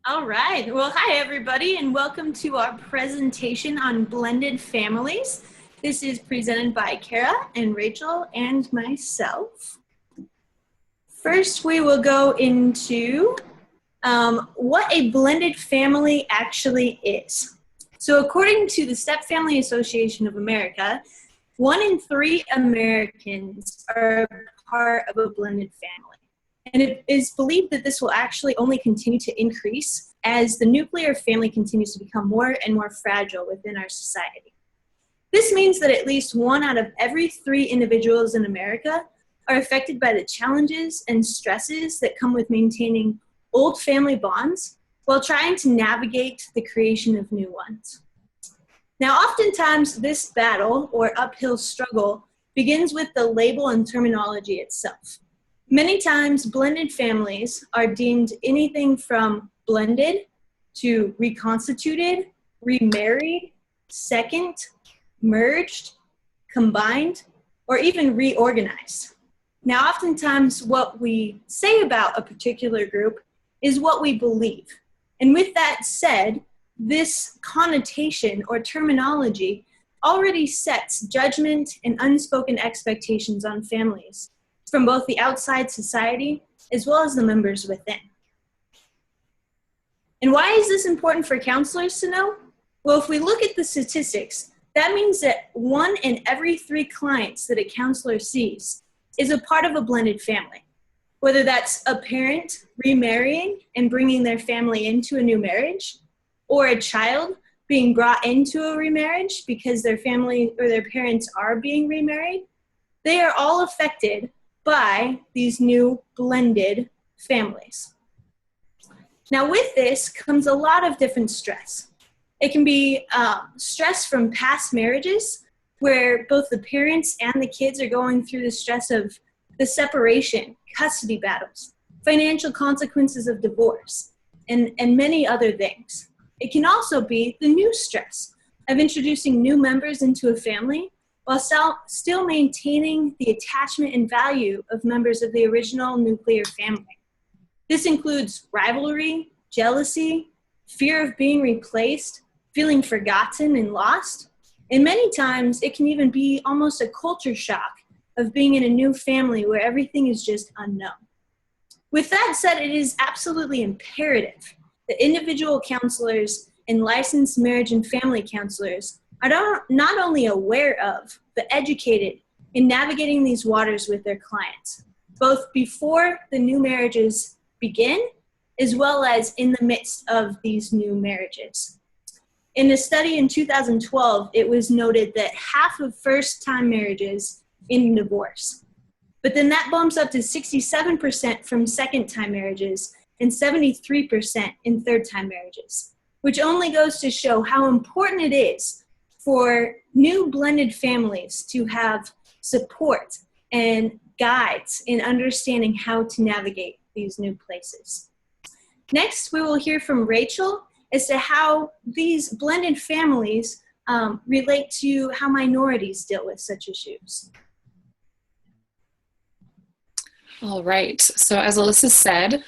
All right. Well, hi, everybody, and welcome to our presentation on blended families. This is presented by Kara and Rachel and myself. First, we will go into what a blended family actually is. So according to the Step Family Association of America, 1 in 3 Americans are part of a blended family. And it is believed that this will actually only continue to increase as the nuclear family continues to become more and more fragile within our society. This means that at least 1 out of every 3 individuals in America are affected by the challenges and stresses that come with maintaining old family bonds while trying to navigate the creation of new ones. Now, oftentimes this battle or uphill struggle begins with the label and terminology itself. Many times blended families are deemed anything from blended to reconstituted, remarried, second, merged, combined, or even reorganized. Now, oftentimes what we say about a particular group is what we believe. And with that said, this connotation or terminology already sets judgment and unspoken expectations on families from both the outside society as well as the members within. And why is this important for counselors to know? Well, if we look at the statistics, that means that 1 in every 3 clients that a counselor sees is a part of a blended family. Whether that's a parent remarrying and bringing their family into a new marriage, or a child being brought into a remarriage because their family or their parents are being remarried, they are all affected by these new blended families. Now with this comes a lot of different stress. It can be stress from past marriages where both the parents and the kids are going through the stress of the separation, custody battles, financial consequences of divorce, and many other things. It can also be the new stress of introducing new members into a family while still maintaining the attachment and value of members of the original nuclear family. This includes rivalry, jealousy, fear of being replaced, feeling forgotten and lost, and many times it can even be almost a culture shock of being in a new family where everything is just unknown. With that said, it is absolutely imperative that individual counselors and licensed marriage and family counselors are not only aware of, but educated in navigating these waters with their clients, both before the new marriages begin, as well as in the midst of these new marriages. In a study in 2012, it was noted that half of first-time marriages end in divorce. But then that bumps up to 67% from second-time marriages and 73% in third-time marriages, which only goes to show how important it is for new blended families to have support and guides in understanding how to navigate these new places. Next, we will hear from Rachel as to how these blended families relate to how minorities deal with such issues. All right. So as Alyssa said,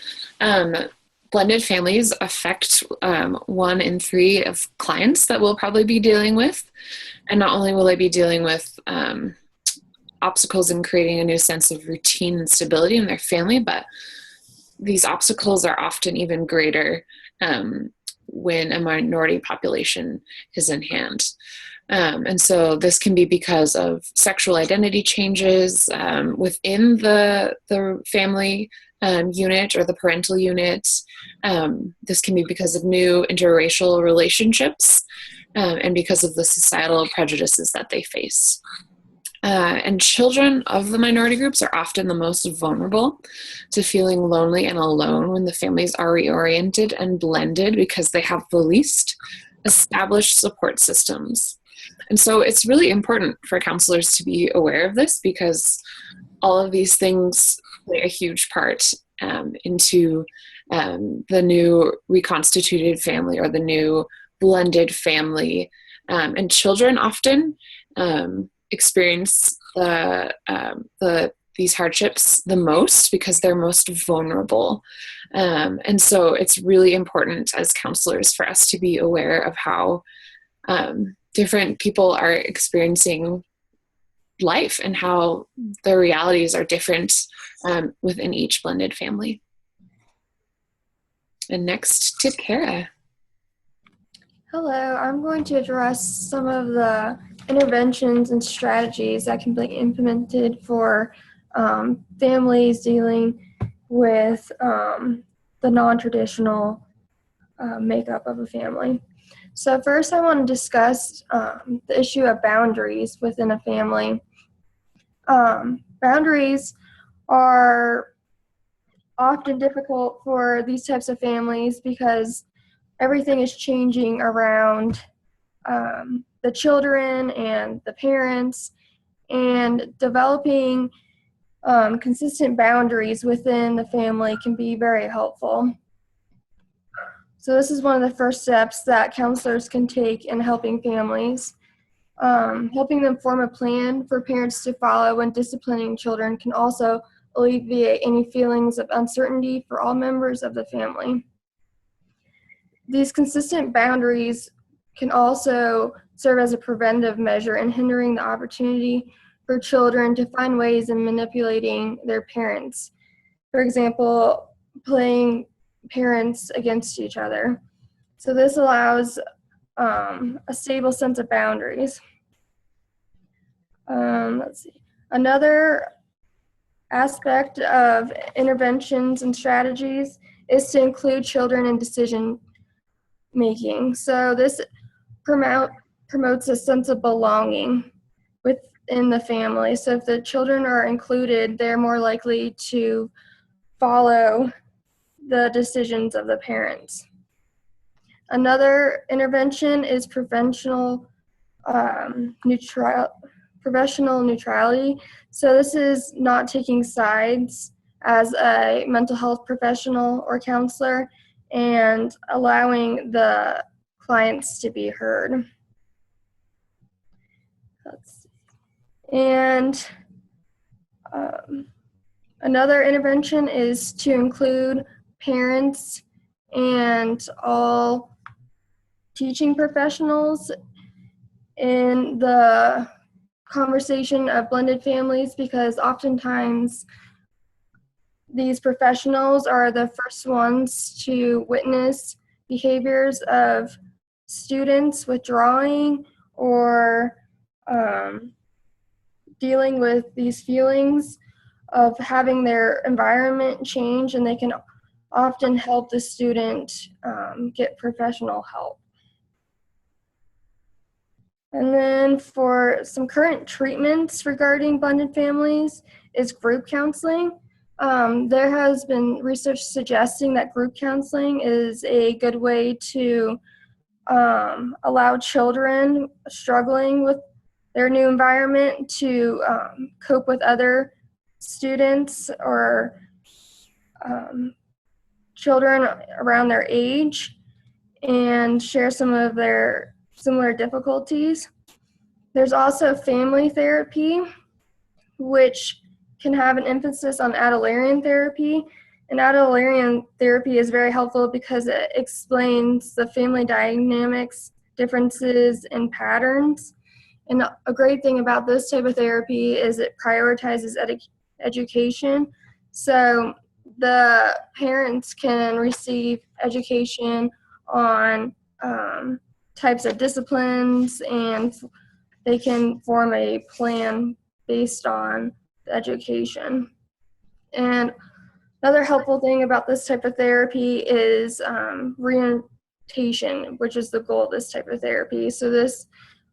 blended families affect 1 in 3 of clients that we'll probably be dealing with. And not only will they be dealing with obstacles in creating a new sense of routine and stability in their family, but these obstacles are often even greater when a minority population is in hand. And so this can be because of sexual identity changes within the family unit or the parental unit. This can be because of new interracial relationships and because of the societal prejudices that they face. And children of the minority groups are often the most vulnerable to feeling lonely and alone when the families are reoriented and blended because they have the least established support systems. And so it's really important for counselors to be aware of this because all of these things play a huge part into the new reconstituted family or the new blended family. And children often experience the these hardships the most because they're most vulnerable. And so it's really important as counselors for us to be aware of how different people are experiencing life and how the realities are different within each blended family. And next to Kara. Hello, I'm going to address some of the interventions and strategies that can be implemented for families dealing with the non-traditional makeup of a family. So first I want to discuss the issue of boundaries within a family. Boundaries are often difficult for these types of families because everything is changing around the children and the parents, and developing consistent boundaries within the family can be very helpful. So this is one of the first steps that counselors can take in helping families. Helping them form a plan for parents to follow when disciplining children can also alleviate any feelings of uncertainty for all members of the family. These consistent boundaries can also serve as a preventive measure in hindering the opportunity for children to find ways in manipulating their parents. For example, playing parents against each other. So this allows a stable sense of boundaries. Let's see. Another aspect of interventions and strategies is to include children in decision making. So this promotes a sense of belonging within the family. So if the children are included, they're more likely to follow the decisions of the parents. Another intervention is professional neutrality. So this is not taking sides as a mental health professional or counselor and allowing the clients to be heard. And another intervention is to include parents and all teaching professionals in the conversation of blended families, because oftentimes these professionals are the first ones to witness behaviors of students withdrawing or dealing with these feelings of having their environment change, and they can often help the student get professional help. And then for some current treatments regarding blended families is group counseling. There has been research suggesting that group counseling is a good way to allow children struggling with their new environment to cope with other students or children around their age and share some of their similar difficulties. There's also family therapy, which can have an emphasis on Adlerian therapy. And Adlerian therapy is very helpful because it explains the family dynamics, differences, and patterns. And a great thing about this type of therapy is it prioritizes education. So the parents can receive education on types of disciplines, and they can form a plan based on the education. And another helpful thing about this type of therapy is reorientation, which is the goal of this type of therapy. So this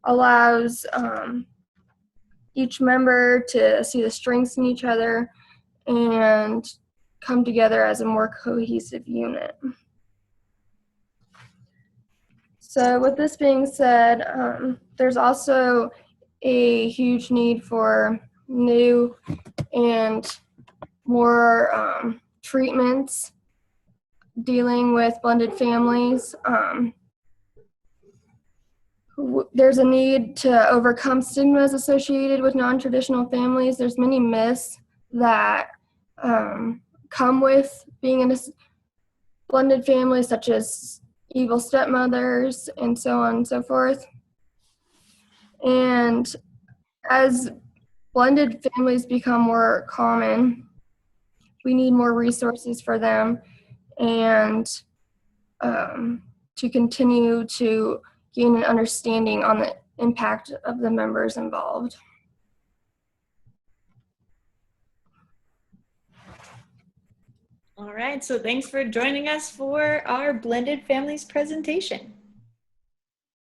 allows each member to see the strengths in each other and come together as a more cohesive unit. So with this being said, there's also a huge need for new and more treatments dealing with blended families. There's a need to overcome stigmas associated with non-traditional families. There's many myths that come with being in a blended family, such as evil stepmothers and so on and so forth. And as blended families become more common, we need more resources for them and to continue to gain an understanding on the impact of the members involved. All right, so thanks for joining us for our Blended Families presentation.